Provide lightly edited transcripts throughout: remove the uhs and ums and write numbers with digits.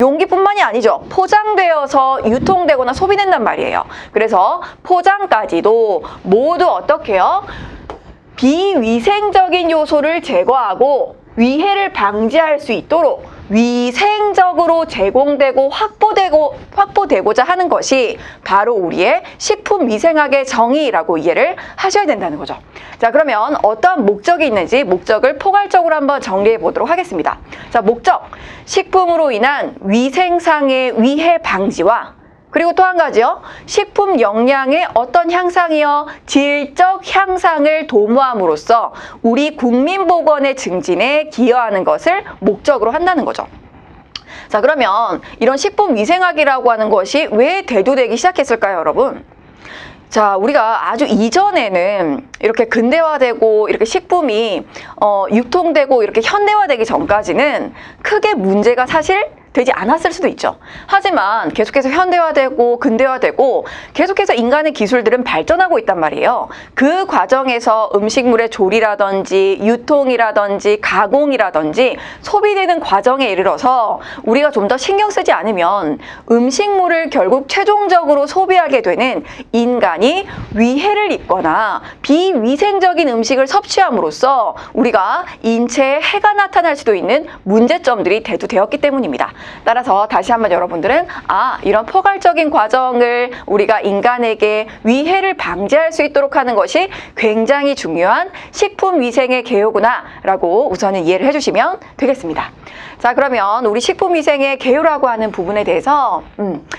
용기뿐만이 아니죠. 포장되어서 유통되거나 소비된단 말이에요. 그래서 포장까지도 모두 어떻게 해요? 비위생적인 요소를 제거하고 위해를 방지할 수 있도록 위생적으로 제공되고 확보되고자 하는 것이 바로 우리의 식품위생학의 정의라고 이해를 하셔야 된다는 거죠. 자, 그러면 어떠한 목적이 있는지 목적을 포괄적으로 한번 정리해 보도록 하겠습니다. 자, 목적, 식품으로 인한 위생상의 위해 방지와 그리고 또 한 가지요. 식품 영양의 어떤 향상이요? 질적 향상을 도모함으로써 우리 국민 보건의 증진에 기여하는 것을 목적으로 한다는 거죠. 자, 그러면 이런 식품위생학이라고 하는 것이 왜 대두되기 시작했을까요, 여러분? 자, 우리가 아주 이전에는 이렇게 근대화되고 이렇게 식품이 유통되고 이렇게 현대화되기 전까지는 크게 문제가 사실 되지 않았을 수도 있죠. 하지만 계속해서 현대화되고 근대화되고 계속해서 인간의 기술들은 발전하고 있단 말이에요. 그 과정에서 음식물의 조리라든지 유통이라든지 가공이라든지 소비되는 과정에 이르러서 우리가 좀 더 신경 쓰지 않으면 음식물을 결국 최종적으로 소비하게 되는 인간이 위해를 입거나 비위생적인 음식을 섭취함으로써 우리가 인체에 해가 나타날 수도 있는 문제점들이 대두되었기 때문입니다. 따라서 다시 한번 여러분들은 이런 포괄적인 과정을 우리가 인간에게 위해를 방지할 수 있도록 하는 것이 굉장히 중요한 식품위생의 개요구나 라고 우선은 이해를 해주시면 되겠습니다. 자, 그러면 우리 식품위생의 개요라고 하는 부분에 대해서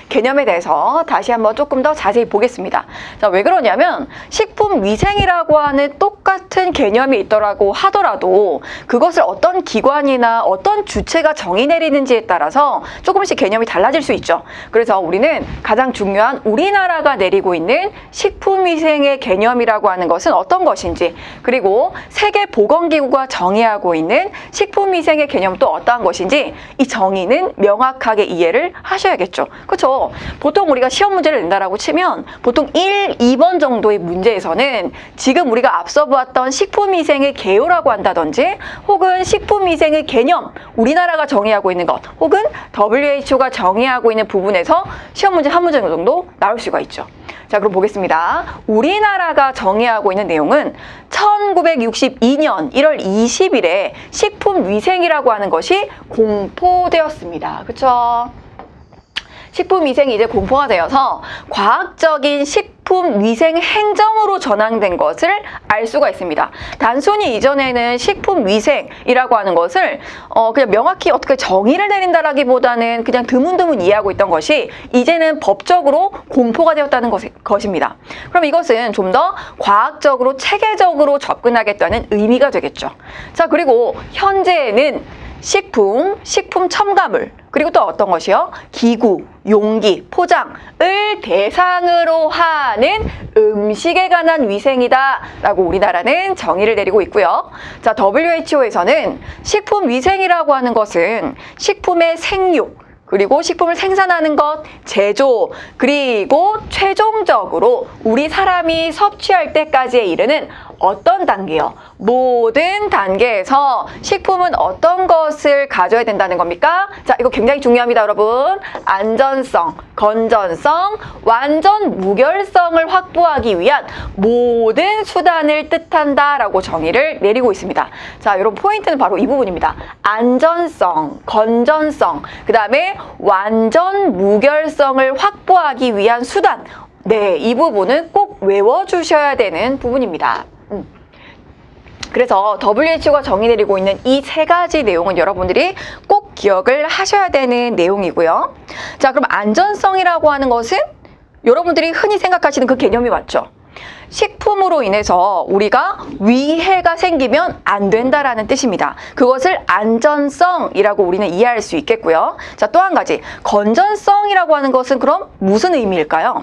개념에 대해서 다시 한번 조금 더 자세히 보겠습니다. 자, 왜 그러냐면 식품위생이라고 하는 똑같은 개념이 있더라고 하더라도 그것을 어떤 기관이나 어떤 주체가 정의 내리는지에 따라서 조금씩 개념이 달라질 수 있죠. 그래서 우리는 가장 중요한 우리나라가 내리고 있는 식품위생의 개념이라고 하는 것은 어떤 것인지, 그리고 세계보건기구가 정의하고 있는 식품위생의 개념도 어떠한 것인지 이 정의는 명확하게 이해를 하셔야겠죠. 그렇죠? 보통 우리가 시험 문제를 낸다라고 치면 보통 1, 2번 정도의 문제에서는 지금 우리가 앞서 보았던 식품위생의 개요라고 한다든지 혹은 식품위생의 개념, 우리나라가 정의하고 있는 것 혹은 WHO가 정의하고 있는 부분에서 시험 문제 한 문제 정도 나올 수가 있죠. 자, 그럼 보겠습니다. 우리나라가 정의하고 있는 내용은 1962년 1월 20일에 식품위생이라고 하는 것이 공포되었습니다. 그렇죠? 식품위생이 이제 공포가 되어서 과학적인 식품위생 행정으로 전환된 것을 알 수가 있습니다. 단순히 이전에는 식품위생이라고 하는 것을 그냥 명확히 어떻게 정의를 내린다라기보다는 그냥 드문드문 이해하고 있던 것이 이제는 법적으로 공포가 되었다는 것입니다. 그럼 이것은 좀 더 과학적으로 체계적으로 접근하겠다는 의미가 되겠죠. 자, 그리고 현재는 식품 첨가물, 그리고 또 어떤 것이요? 기구, 용기, 포장을 대상으로 하는 음식에 관한 위생이다 라고 우리나라는 정의를 내리고 있고요. 자, WHO에서는 식품위생이라고 하는 것은 식품의 생육, 그리고 식품을 생산하는 것, 제조, 그리고 최종적으로 우리 사람이 섭취할 때까지에 이르는 어떤 단계요? 모든 단계에서 식품은 어떤 것을 가져야 된다는 겁니까? 자, 이거 굉장히 중요합니다, 여러분. 안전성, 건전성, 완전 무결성을 확보하기 위한 모든 수단을 뜻한다라고 정의를 내리고 있습니다. 자, 여러분 포인트는 바로 이 부분입니다. 안전성, 건전성, 그 다음에 완전 무결성을 확보하기 위한 수단. 네, 이 부분은 꼭 외워주셔야 되는 부분입니다. 그래서 WHO가 정의 내리고 있는 이 세 가지 내용은 여러분들이 꼭 기억을 하셔야 되는 내용이고요. 자, 그럼 안전성이라고 하는 것은 여러분들이 흔히 생각하시는 그 개념이 맞죠? 식품으로 인해서 우리가 위해가 생기면 안 된다라는 뜻입니다. 그것을 안전성이라고 우리는 이해할 수 있겠고요. 자, 또 한 가지, 건전성이라고 하는 것은 그럼 무슨 의미일까요?